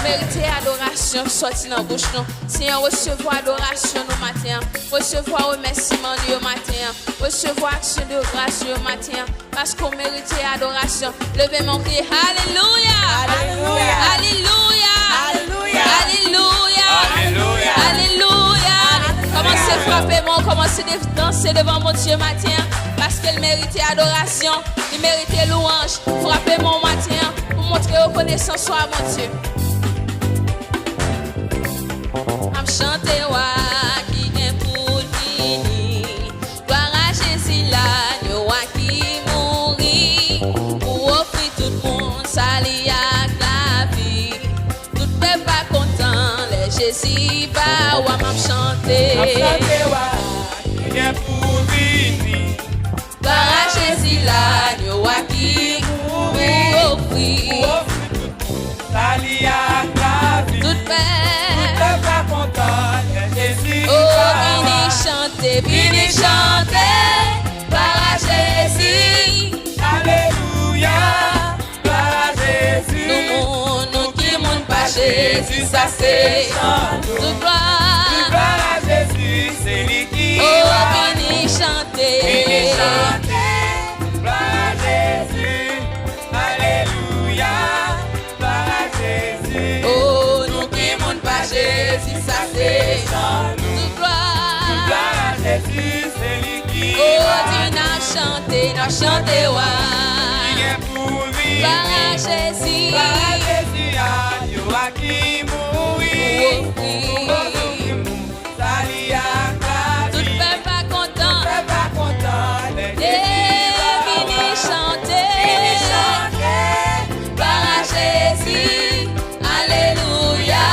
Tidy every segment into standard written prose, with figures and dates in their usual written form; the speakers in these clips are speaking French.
Méritez adoration sorti dans bouche nous. Seigneur, recevoir adoration nous matin. Recevoir remerciement nous matin. Recevoir action de grâce nous matin. Parce qu'on mérite adoration. Levez mon cri. Alléluia. Alléluia. Alléluia. Alléluia. Alléluia. Alléluia. Alléluia. Commencez à frapper moi, commencez à danser devant mon Dieu matin. Parce qu'il mérite adoration. Il mérite louange. Frappez mon matin pour montrer reconnaissance à mon Dieu. I'm chanté wa qui vient pour fini. Gloire à Jésus l'agneau qui mourit. Pour offrir tout le monde, sali à la vie. Tout le peuple pas content, les Jésus va ou I'm chanté. I'm chanté wa qui vient pour fini. Gloire à Jésus l'agneau qui mourit. Pour offrir tout le monde, sali à la vie. Tout le peuple Jésus, oh, vini chanter, gloire à Jésus. Alléluia, gloire à Jésus. Nous qui moun pas Jésus, ça c'est tout gloire à Jésus, c'est lui qui oh, vini chanter, gloire à Jésus. Alléluia, gloire à Jésus. Oh, nous qui moun pas Jésus, ça c'est tout gloire à Jésus, c'est lui qui oh, n'a chanté, ouais. Gloire à Jésus, qui mourit. Tout le peuple pas content. Vini chanter. Gloire à Jésus. Alléluia.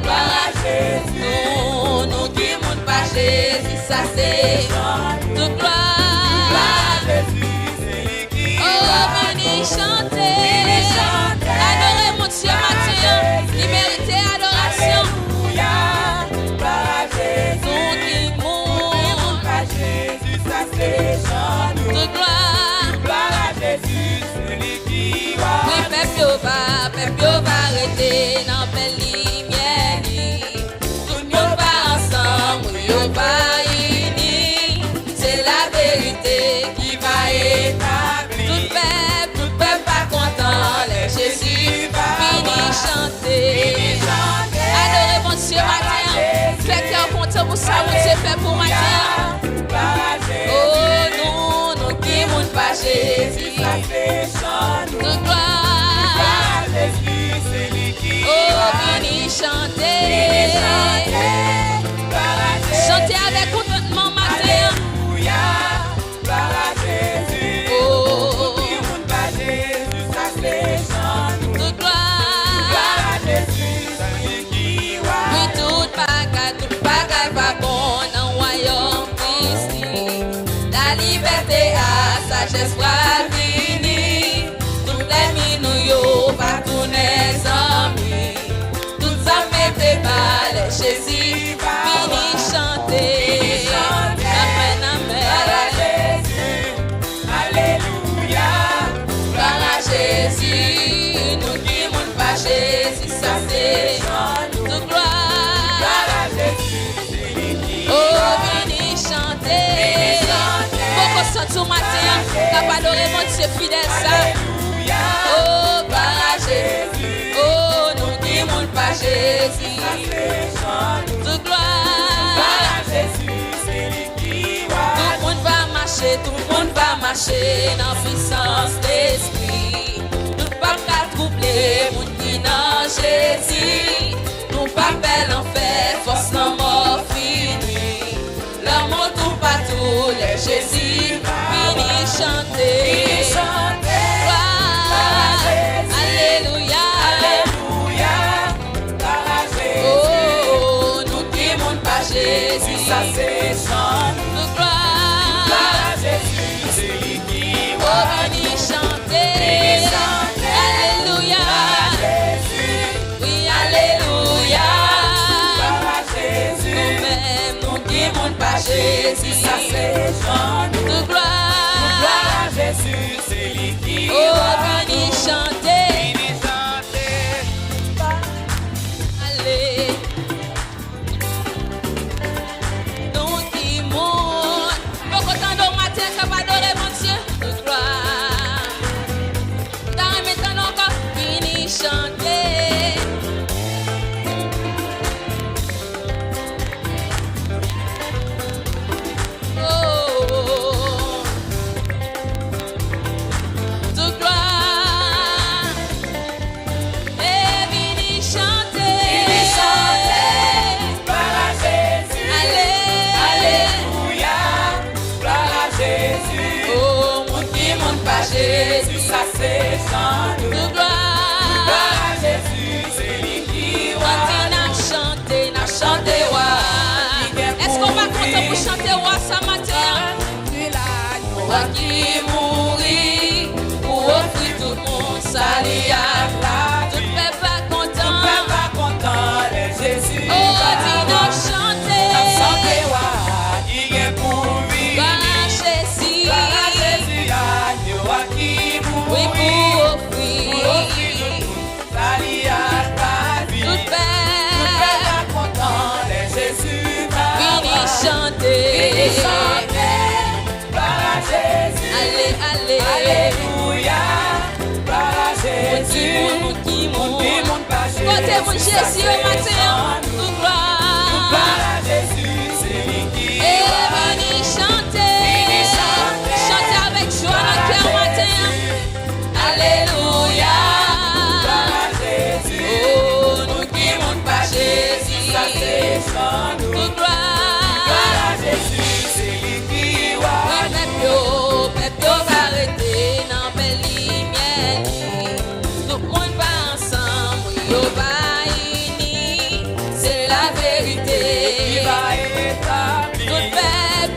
Gloire à Jésus. Nous qui monte pas Jésus, ça c'est tout gloire. Oh, vini chanter. Adorez mon Dieu matin. Il mérite adoration. Toute gloire à Jésus, celui qui va. oui, peuple va arrêter dans belle lumière. Tout le monde va ensemble, oui, on va unis. C'est la vérité qui va établir. Tout le peuple pas content, les Jésus fini chanter. Adorez mon Dieu matin. Faites cœur content pour ça, mon Dieu fait pour matin. Oh, nous qui moun pas Jésus, toute gloire. Oh, vini chanter. Chantez avec contentement matin. Oh, toute gloire. Oui, toute bagaille va bon dans le royaume Christ. La liberté à sagesse va venir. Toutes les minouilles va tourner amis. Toutes les amis préparent les Jésus. Vini chanter. Amen, amen. Alléluia. Gloire à Jésus. Nous qui moun pas Jésus, ça c'est toute gloire. Oh, vini chanter. Beaucoup sont tout matin, capable d'adorer mon Dieu fidèle ça. Oh, gloire à Jésus. Oh, nous qui moun pas Jésus. Toute gloire. Tout le monde va marcher dans la puissance d'esprit. Nous pas qu'à troubler, moun qui dans Jésus. Nous pas belle en fait, force non mort fini. L'amour tout partout, les Jésus, vini chanter. Gloire, alléluia. Oh, nous qui monte pas Jésus, Ça c'est chant. nous gloire. Oh, vini chanter. Alléluia. Oui, alléluia. Nous-mêmes, nous qui monte pas Jésus, Ça c'est chant. nous gloire. Jésus, c'est lui qui Oh, vini chanter. Toute gloire à Jésus, c'est lui qui quand il n'a chanté roi. Est-ce qu'on va compter pour chanter roi ce matin? Roi qui mourit pour offrir tout le monde salut à la. Tout le peuple va content. Jésus, Oh, il a chanté. il est pour lui. Gloire à Jésus. Oui, pour offrir. Tout le peuple vini chanter. Allez, Alléluia, par Jésus, côté mon Jésus au matin, tout gloire. par Jésus, c'est lui qui Et vini chanter, chanter avec joie dans le cœur matin. Alléluia. par Jésus, Oh, nous qui monte pas Jésus, ça c'est chant nous. tout gloire. Par Jésus, c'est lui qui Oui, voit. peuple va arrêter dans belle lumière. Tout le monde va ensemble, oui, on va unir. C'est la vérité. Il va établir.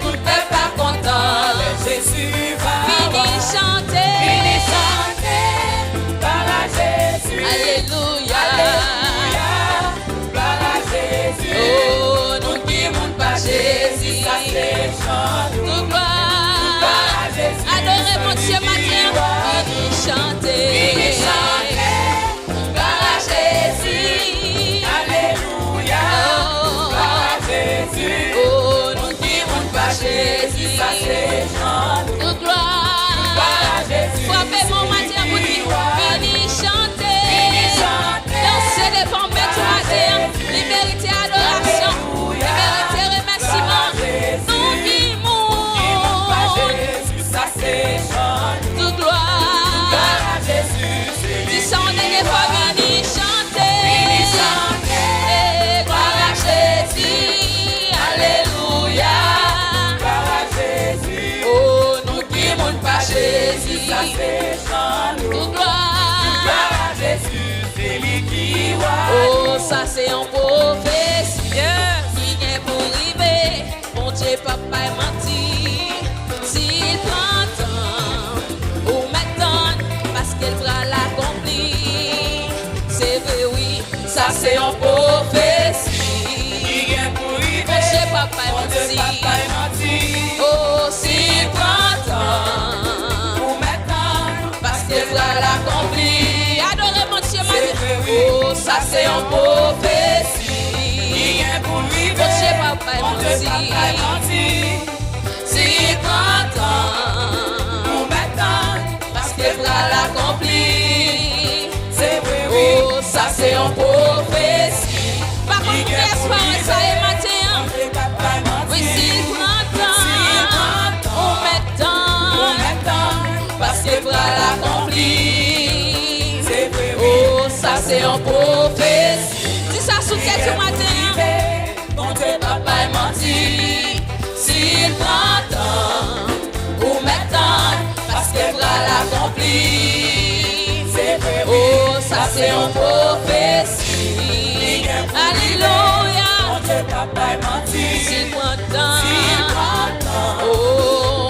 Tout le peuple pas content. Jésus va Fini chanter. Fini chanter. Par Jésus. Alléluia. Alléluia. Par Jésus. Oh, nous qui monte pas Jésus. Ça c'est chant nous. Tout gloire. Par Jésus. Adorez mon Dieu matin. Fini chanter. Fini chanter. Par Jésus. Alléluia. Oh, Par Jésus. oh, nous qui monte pas Jésus. Ça c'est chant nous. Tout gloire. Par Jésus. Frappez mon matin pour dire. Fini chanter. Fini chanter. Dansez devant maître matin. Liberté, adoration. Liberté, remerciement. Nous qui monte. Ça c'est chant nous. Tout gloire. Par Jésus, c'est lui Dis ça en dernier fois, vini chanter. Fini chanter. Et gloire à Jésus. Alléluia. Par Jésus. Oh, nous qui monte pas Jésus. Ça c'est chant nous. Tout gloire. Par Jésus, c'est lui qui voit. Oh, ça c'est un prophétie. Qui vient pour arriver. Mon Dieu, papa est menti. S'il prend temps, ou maintenant, parce qu'elle fera l'accomplir. C'est vrai, oui, ça c'est un prophétie. Il vient pour Mon arriver. Dieu, papa Mon est Dieu, menti. papa est menti. Oh, s'il prend temps, Pour maintenant, parce qu'elle fera l'accomplir. Adorez mon Dieu, ma C'est vrai, oui. oh, ça c'est un prophétie. il vient pour arriver. Mon Dieu, papa est Mon Dieu, menti. papa est menti. S'il prend temps, Pour maintenant, parce qu'elle fera l'accomplir. c'est vrai, oui. Oh, ça c'est un prophétie. Par contre, espérez ça et Mon matin. Dieu, papa est menti. Oui, s'il prend temps, on met Pour temps, maintenant, parce qu'elle fera l'accomplir. c'est vrai, oui. Oh, ça c'est un prophétie. Dis ça sous tête ce matin. Mon Dieu, papa est menti. S'il prend temps, ou maintenant, parce qu'elle fera l'accomplir. C'est vrai, oui. Oh, ça c'est un prophétie. Alléluia. Mon Dieu, papa est menti. S'il prend S'il temps, prend temps, oh,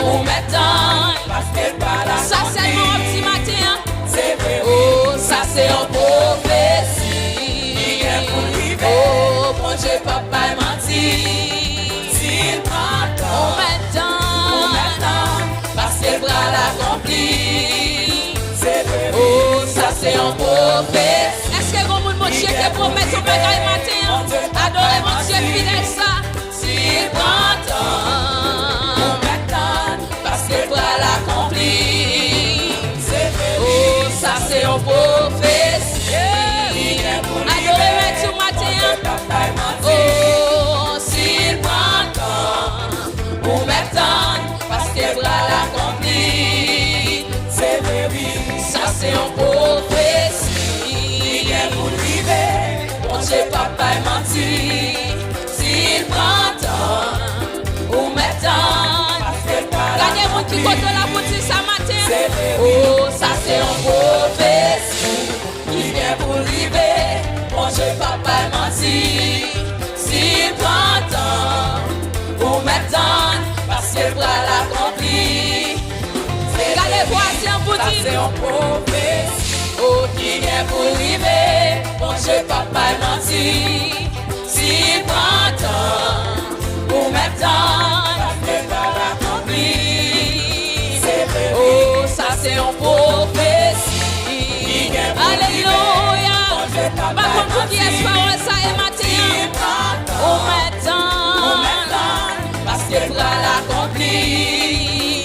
ou maintenant, parce qu'elle va la ça c'est mon petit matin. C'est vrai, oui. Oh, ça c'est un prophétie. Oh, mon Dieu, papa est menti. S'il prend On temps, m'attend, parce qu'elle fera l'accomplir. c'est vrai, oui. Oh, ça c'est un prophète. Est-ce que vous mon Dieu qui promet son bagage matin? Adorez mon Dieu fidèle ça. S'il prend temps, parce qu'elle fera l'accomplir. C'est vrai, oui. Oh, ça c'est un prophète. Adorez mon Dieu matin. Papa est menti. Oh, s'il prend temps, pour m'attendre, parce qu'elle fera l'accomplir. C'est vrai, oui. Ça c'est un prophétie. Pour arriver, Mon Dieu, papa est menti. S'il prend temps, pour m'attendre. parce qu'elle va la Regardez mon qui compte la boutique ce matin. C'est vrai, oui. Oh, ça c'est une prophétie qui vient pour arriver. Mon Dieu, papa menti. S'il prend temps ou m'attendre, parce qu'il va l'accomplir. C'est une prophétie qui vient pour arriver. Mon Dieu, papa menti. S'il prend temps ou m'attendre, parce qu'il va l'accomplir. Oh, ça c'est une prophétie. Alléluia. Par contre, qui est parole, ça est matin. Oh, maintenant, parce qu'il va l'accomplir.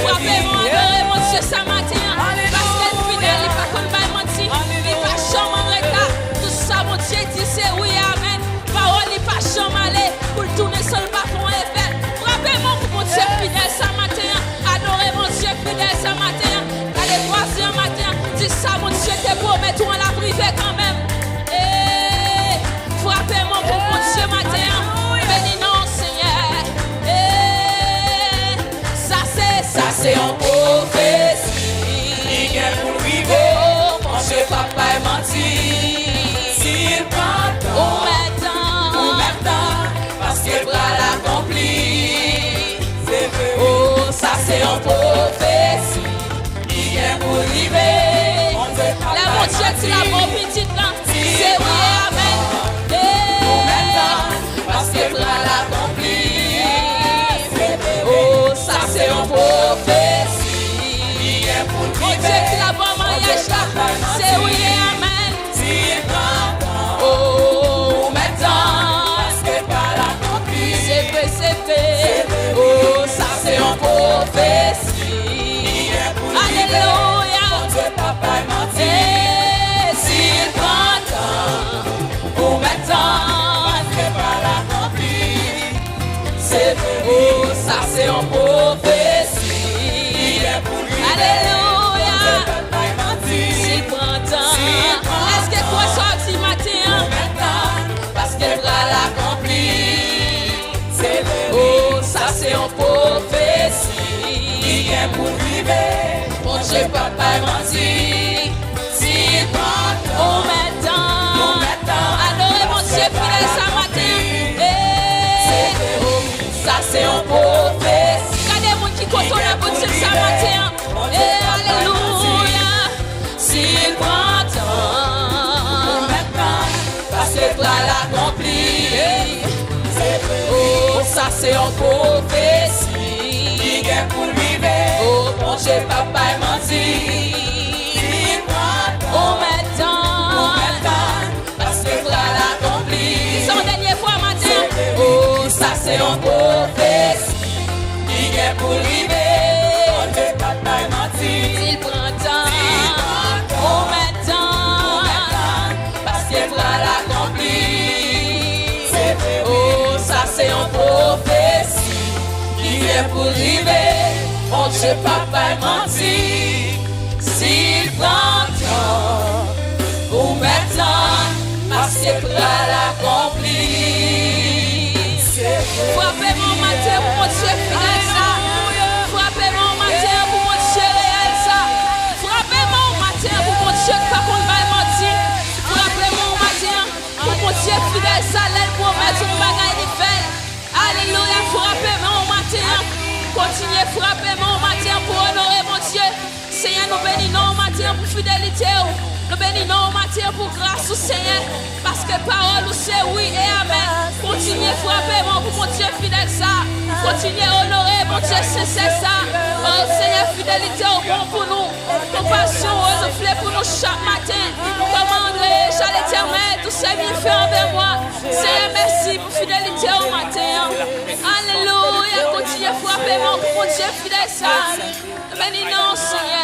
Frappez-moi, adorez mon Dieu, ça matin. Parce qu'elle est fidèle, il ne va pas mentir. Il ne va pas changer en retard. Tout ça, mon Dieu dit, c'est oui, amen. Parole, il ne va pas changer pour le tourner sur le bas pour effet. Frappez-moi pour mon Dieu fidèle, ça matin. Adorez mon Dieu fidèle, ça matin. Allez, voici un matin. Dis ça, mon Dieu, te promet, tout en la privé quand même. Frappez-moi pour mon Dieu matin. Bénis non, Seigneur. Ça c'est une prophétie. Il vient pour arriver. Oh, mon Dieu, papa est menti. S'il prend temps, ou maintenant, parce qu'il va l'accomplir. Oh, ça c'est une prophétie. Il vient pour arriver. La mon Dieu, c'est la bonne petite là. C'est oui, amen. Parce qu'il va l'accomplir. Oh, ça c'est une prophétie. Mon Dieu, c'est la bonne mariage là. C'est oui, amen. Oh, maintenant. C'est fait, c'est fait. Oh, ça c'est une prophétie. Alléluia. Et s'il prend temps ou maintenant, c'est oh, ça c'est une prophétie. Alléluia. S'il prend temps, est-ce que toi sorti matin? Parce qu'elle va l'accomplir. Oh, ça c'est une prophétie. Il vient pour arriver. Mon Dieu, papa menti. S'il prend temps, adorez mon Dieu fidèle ça matin. Ça c'est un prophétie. Regardez mon qui compte la bonne Dieu ça matin. Alléluia. S'il prend temps, parce qu'il va l'accomplir. Oh, ça c'est un prophétie. Il vient pour arriver. Oh, mon Dieu, papa est menti. Oh, maintenant, parce qu'il va l'accomplir. Son dernière fois matin. Oh, ça c'est un prophétie. Il vient pour arriver. Mon Dieu, papa est menti. Il prend temps. Oh, maintenant, parce qu'il va l'accomplir. Oh, ça c'est un prophétie. Il vient pour arriver. Mon Dieu, papa est menti. S'il prend temps ou maintenant, parce qu'il va l'accomplir. Frappez mon matin pour mon Dieu fidèle ça. Frappez mon matin pour mon Dieu réel ça. Frappez mon matin pour mon Dieu qui pas qu'on va mentir. Frappez mon matin pour mon Dieu fidèle ça. L'aile pour mettre son bagage de fait. Alléluia. Frappez mon matin. Continuez à frapper mon matin pour honorer mon Dieu. Seigneur, nous bénissons matin pour fidélité. Nous bénissons matin pour grâce au Seigneur. Parce que parole c'est oui et amen. Continuez à frapper pour mon Dieu fidèle ça. Continuez à honorer mon Dieu sincère ça. Oh Seigneur, fidélité au bon pour nous. Compassion renouvelée pour nous chaque matin. Commandez à l'éternel tous ces bienfaits envers moi. Seigneur, merci pour fidélité au matin. Alléluia. Continuez à frapper pour mon Dieu fidèle ça. Nous bénissons Seigneur.